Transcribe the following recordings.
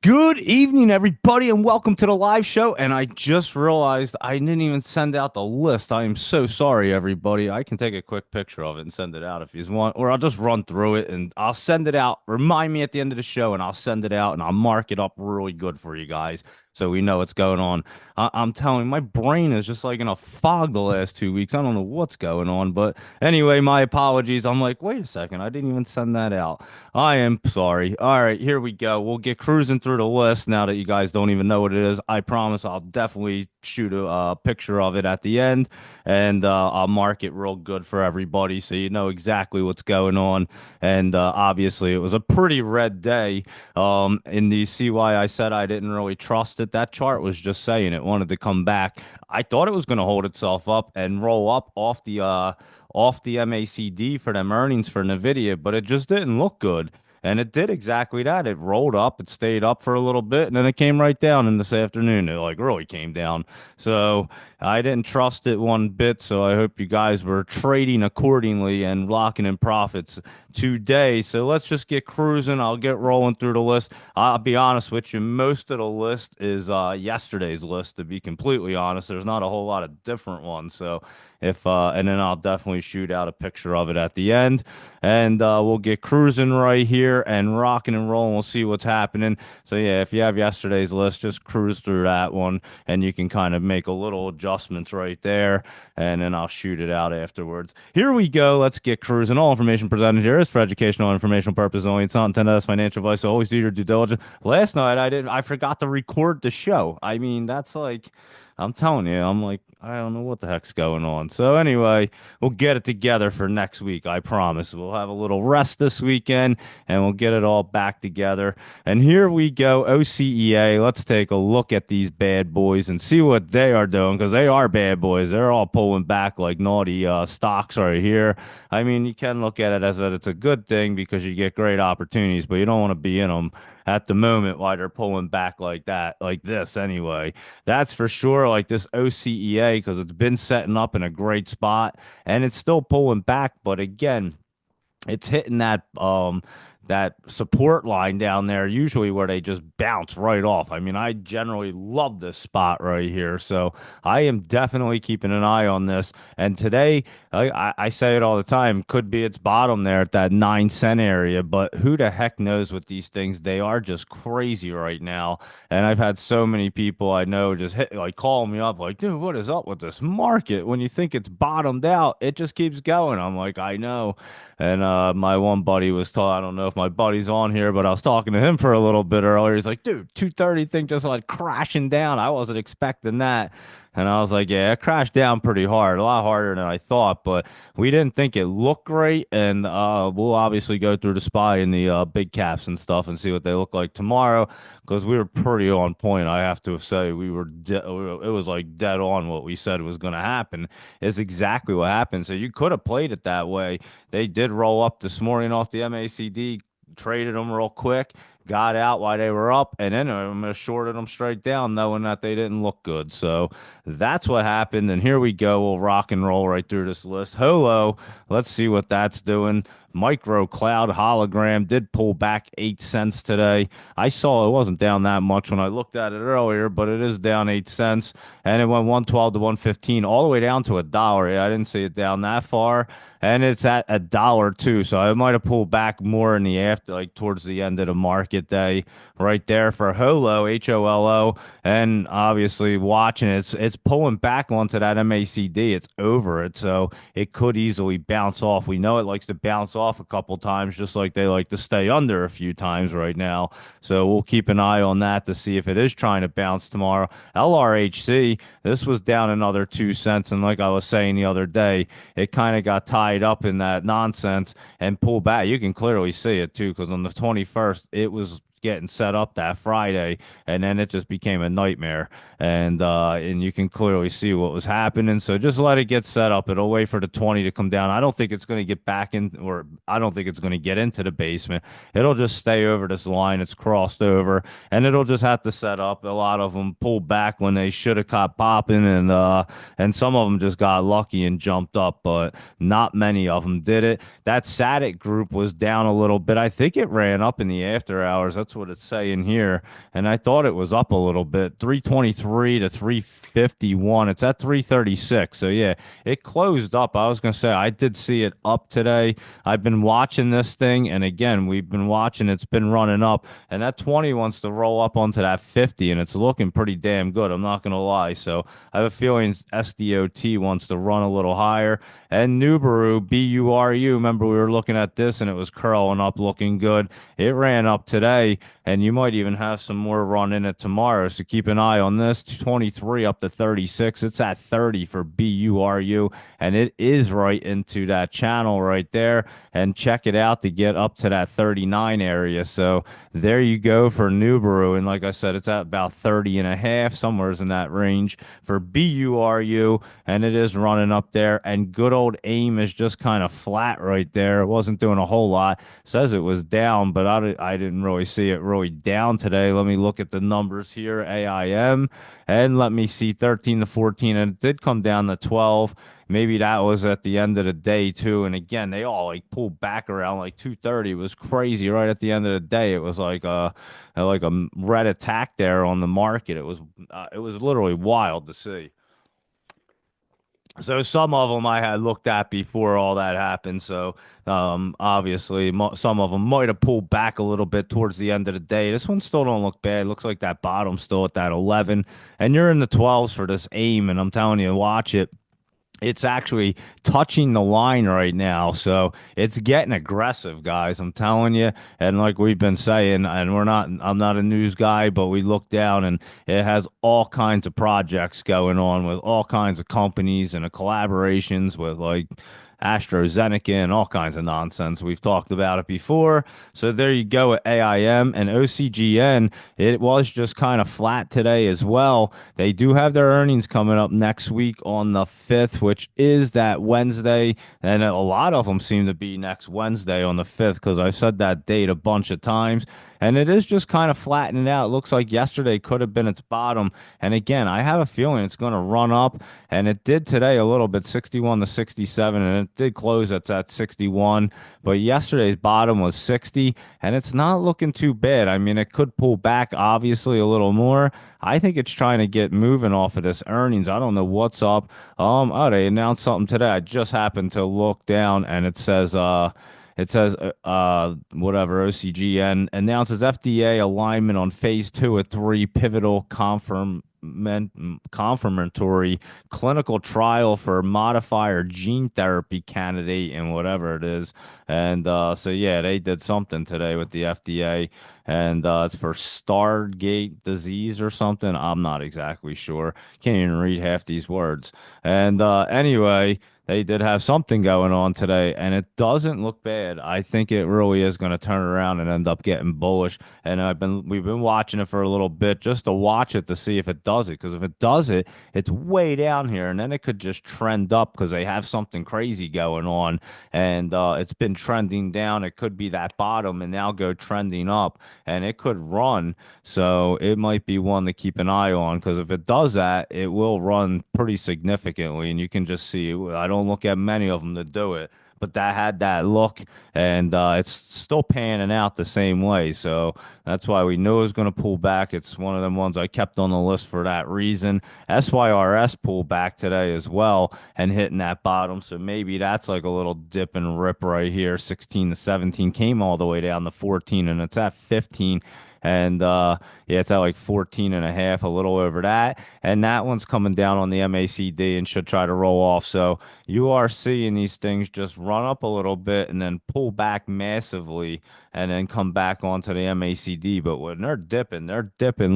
Good evening, everybody, and welcome to the live show. And I just realized I didn't even send out the list. I am so sorry, everybody. I can take a quick picture of it and send it out if you want, or I'll just run through it and I'll send it out. Remind me at the end of the show, and I'll send it out and I'll mark it up really good for you guys so we know what's going on. I'm telling you, my brain is just like in a fog the last 2 weeks. I don't know what's going on, but anyway, my apologies. I'm like, wait a second, I didn't even send that out. I am sorry. All right, here we go. We'll get cruising through the list now that you guys don't even know what it is. I promise I'll definitely shoot a picture of it at the end and I'll mark it real good for everybody so you know exactly what's going on. And obviously, it was a pretty red day. And you see why I said I didn't really trust it. That chart was just saying it wanted to come back. I thought it was going to hold itself up and roll up off the MACD for them earnings for Nvidia, but it just didn't look good. And it did exactly that. It rolled up, it stayed up for a little bit, and then it came right down in this afternoon. It like really came down. So I didn't trust it one bit. So I hope you guys were trading accordingly and locking in profits today. So let's just get cruising. I'll get rolling through the list. I'll be honest with you, most of the list is yesterday's list, to be completely honest. There's not a whole lot of different ones. So if and then I'll definitely shoot out a picture of it at the end, and we'll get cruising right here and rocking and rolling. We'll see what's happening. So yeah, if you have yesterday's list, just cruise through that one, and you can kind of make a little adjustments right there, and then I'll shoot it out afterwards. Here we go. Let's get cruising. All information presented here is for educational and informational purposes only. It's not intended as financial advice. So always do your due diligence. Last night I forgot to record the show. I mean, that's like. I'm telling you, I'm like, I don't know what the heck's going on. So anyway, we'll get it together for next week. I promise. We'll have a little rest this weekend and we'll get it all back together. And here we go, OCEA. Let's take a look at these bad boys and see what they are doing because they are bad boys. They're all pulling back like naughty stocks right here. I mean, you can look at it as that it's a good thing because you get great opportunities, but you don't want to be in them at the moment while they're pulling back like that, like this anyway. That's for sure. Like this OCEA, because it's been setting up in a great spot and it's still pulling back. But again, it's hitting that support line down there usually where they just bounce right off. I mean, I generally love this spot right here. So I am definitely keeping an eye on this. And today, I say it all the time, could be its bottom there at that 9 cent area, but who the heck knows with these things? They are just crazy right now. And I've had so many people I know just hit like call me up like, dude, what is up with this market? When you think it's bottomed out, it just keeps going. I'm like, I know. And my one buddy was talking, I don't know if my buddy's on here, but I was talking to him for a little bit earlier. He's like, dude, 230 thing just like crashing down. I wasn't expecting that. And I was like, yeah, it crashed down pretty hard, a lot harder than I thought, but we didn't think it looked great. And we'll obviously go through the SPY and the big caps and stuff and see what they look like tomorrow because we were pretty on point. I have to say, it was like dead on what we said was going to happen is exactly what happened. So you could have played it that way. They did roll up this morning off the MACD, traded them real quick, got out while they were up, and then I shorted them straight down, knowing that they didn't look good. So that's what happened. And here we go. We'll rock and roll right through this list. Holo, let's see what that's doing. Micro Cloud Hologram did pull back 8 cents today. I saw it wasn't down that much when I looked at it earlier, but it is down 8 cents. And it went 112 to 115, all the way down to $1. I didn't see it down that far. And it's at $1 too. So I might have pulled back more in the after, like towards the end of the market day, right there for Holo, HOLO. And obviously watching it, it's pulling back onto that MACD. It's over it. So it could easily bounce off. We know it likes to bounce off a couple times, just like they like to stay under a few times right now. So we'll keep an eye on that to see if it is trying to bounce tomorrow. LRHC, this was down another 2 cents. And like I was saying the other day, it kind of got tied up in that nonsense and pulled back. You can clearly see it too, because on the 21st, it was getting set up that Friday, and then it just became a nightmare. And you can clearly see what was happening. So just let it get set up. It'll wait for the 20 to come down. I don't think it's going to get back in, or I don't think it's going to get into the basement. It'll just stay over this line. It's crossed over, and it'll just have to set up. A lot of them pulled back when they should have caught popping, and some of them just got lucky and jumped up, but not many of them did it. That SATIC group was down a little bit. I think it ran up in the after hours. That's what it's saying here. And I thought it was up a little bit, 323 to 351. It's at 336. So yeah, it closed up. I was gonna say I did see it up today. I've been watching this thing, and again, we've been watching. It's been running up, and that 20 wants to roll up onto that 50, and it's looking pretty damn good. I'm not gonna lie. So I have a feeling SDOT wants to run a little higher. And Nubaru, BURU, remember we were looking at this and it was curling up looking good. It ran up today, and you might even have some more run in it tomorrow. So keep an eye on this. 23 up to 36. It's at 30 for BURU, and it is right into that channel right there. And check it out to get up to that 39 area. So there you go for Nubaru. And like I said, it's at about 30 and a half, somewhere's in that range for BURU, and it is running up there. And good old AIM is just kind of flat right there. It wasn't doing a whole lot. Says it was down, but I didn't really see it really down today. Let me look at the numbers here. AIM, and let me see 13 to 14, and it did come down to 12. Maybe that was at the end of the day too. And again, they all like pulled back around like 2:30. It was crazy. Right at the end of the day, it was like a red attack there on the market. It was literally wild to see. So some of them I had looked at before all that happened. So obviously some of them might have pulled back a little bit towards the end of the day. This one still don't look bad. It looks like that bottom still at that 11, and you're in the 12s for this AIM. And I'm telling you, watch it. It's actually touching the line right now. So it's getting aggressive, guys. I'm telling you. And like we've been saying, and I'm not a news guy, but we look down and it has all kinds of projects going on with all kinds of companies and collaborations with like AstraZeneca and all kinds of nonsense. We've talked about it before. So there you go at AIM and OCGN. It was just kind of flat today as well. They do have their earnings coming up next week on the 5th, which is that Wednesday. And a lot of them seem to be next Wednesday on the 5th because I've said that date a bunch of times. And it is just kind of flattening out. It looks like yesterday could have been its bottom. And again, I have a feeling it's going to run up. And it did today a little bit, 61 to 67. And it did close at that 61. But yesterday's bottom was 60. And it's not looking too bad. I mean, it could pull back, obviously, a little more. I think it's trying to get moving off of this earnings. I don't know what's up. Oh, they announced something today. I just happened to look down and whatever, OCGN announces FDA alignment on phase two of three pivotal confirmatory clinical trial for modifier gene therapy candidate and whatever it is. And so, yeah, they did something today with the FDA, and it's for Stargate disease or something. I'm not exactly sure. Can't even read half these words. And anyway, they did have something going on today, and it doesn't look bad. I think it really is going to turn around and end up getting bullish. And we've been watching it for a little bit just to watch it to see if it does it. Because if it does it, it's way down here, and then it could just trend up because they have something crazy going on. And it's been trending down. It could be that bottom and now go trending up, and it could run. So it might be one to keep an eye on because if it does that, it will run pretty significantly, and you can just see. I don't look at many of them to do it, but that had that look, and it's still panning out the same way. So that's why we knew it was going to pull back. It's one of them ones I kept on the list for that reason. SYRS pulled back today as well and hitting that bottom. So maybe that's like a little dip and rip right here. 16 to 17 came all the way down to 14, and it's at 15. And yeah, it's at like 14 and a half, a little over that. And that one's coming down on the MACD and should try to roll off. So you are seeing these things just run up a little bit and then pull back massively and then come back onto the MACD. But when they're dipping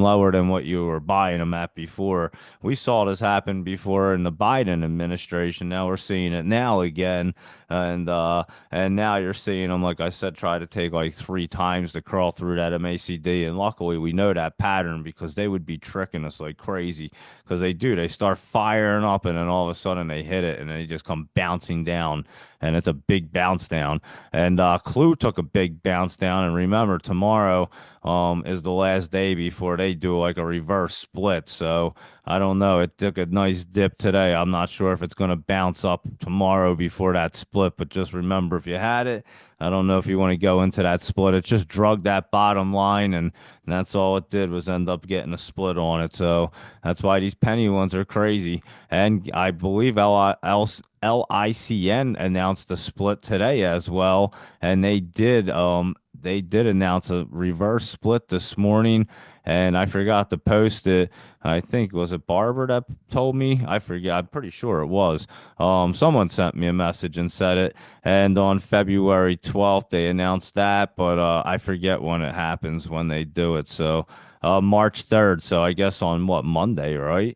lower than what you were buying them at before. We saw this happen before in the Biden administration. Now we're seeing it now again. And now you're seeing them, like I said, try to take like 3 times to crawl through that MACD. And luckily, we know that pattern because they would be tricking us like crazy. Because they do. They start firing up, and then all of a sudden they hit it, and they just come bouncing down. And it's a big bounce down. And Clue took a big bounce down. And remember, tomorrow is the last day before they do like a reverse split. So I don't know. It took a nice dip today. I'm not sure if it's going to bounce up tomorrow before that split. But just remember, if you had it, I don't know if you want to go into that split. It just drug that bottom line, and that's all it did was end up getting a split on it. So that's why these penny ones are crazy. And I believe LICN announced a split today as well, and they did announce a reverse split this morning, and I forgot to post it. I think was it Barbara that told me? I forget. I'm pretty sure it was. Someone sent me a message and said it, and on February 12th they announced that, but I forget when it happens when they do it. So March 3rd. So I guess on what, Monday, right?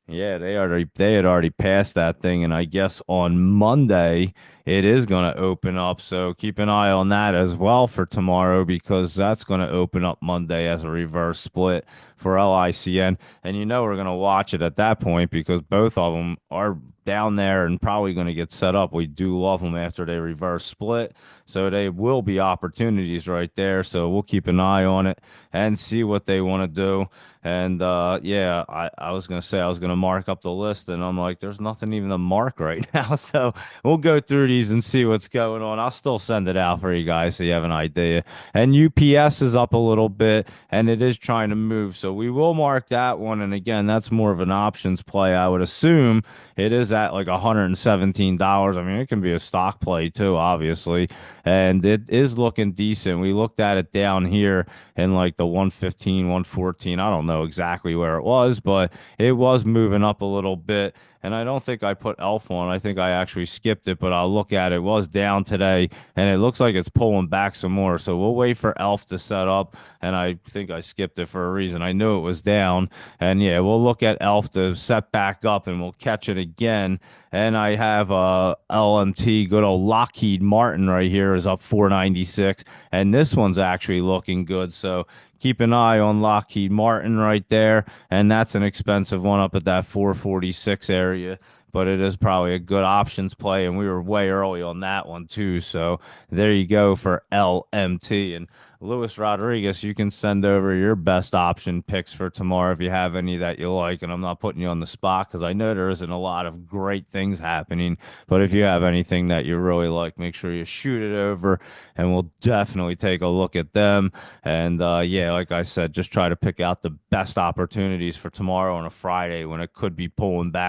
Yeah, they had already passed that thing, and I guess on Monday it is going to open up. So keep an eye on that as well for tomorrow because that's going to open up Monday as a reverse split for LICN. And we're going to watch it at that point because both of them are down there and probably going to get set up. We do love them after they reverse split. So they will be opportunities right there. So we'll keep an eye on it and see what they want to do. And yeah, I was gonna say I was gonna mark up the list, and I'm like, there's nothing even to mark right now. So we'll go through these and see what's going on. I'll still send it out for you guys so you have an idea. And UPS is up a little bit, and it is trying to move. So we will mark that one. And again, that's more of an options play. I would assume it is at like $117. I mean, it can be a stock play too, obviously, and it is looking decent. We looked at it down here in like the 115, 114. I don't know exactly where it was, but it was moving up a little bit. And I don't think I put Elf on. I think I actually skipped it, but I'll look at it. It was down today, and it looks like it's pulling back some more. So we'll wait for Elf to set up. And I think I skipped it for a reason. I knew it was down. And yeah, we'll look at Elf to set back up, and we'll catch it again. And I have LMT, good old Lockheed Martin right here is up 496. And this one's actually looking good. So keep an eye on Lockheed Martin right there. And that's an expensive one up at that 446 area. But it is probably a good options play. And we were way early on that one, too. So there you go for LMT. And Luis Rodriguez, you can send over your best option picks for tomorrow if you have any that you like. And I'm not putting you on the spot because I know there isn't a lot of great things happening. But if you have anything that you really like, make sure you shoot it over and we'll definitely take a look at them. And yeah, like I said, just try to pick out the best opportunities for tomorrow on a Friday when it could be pulling back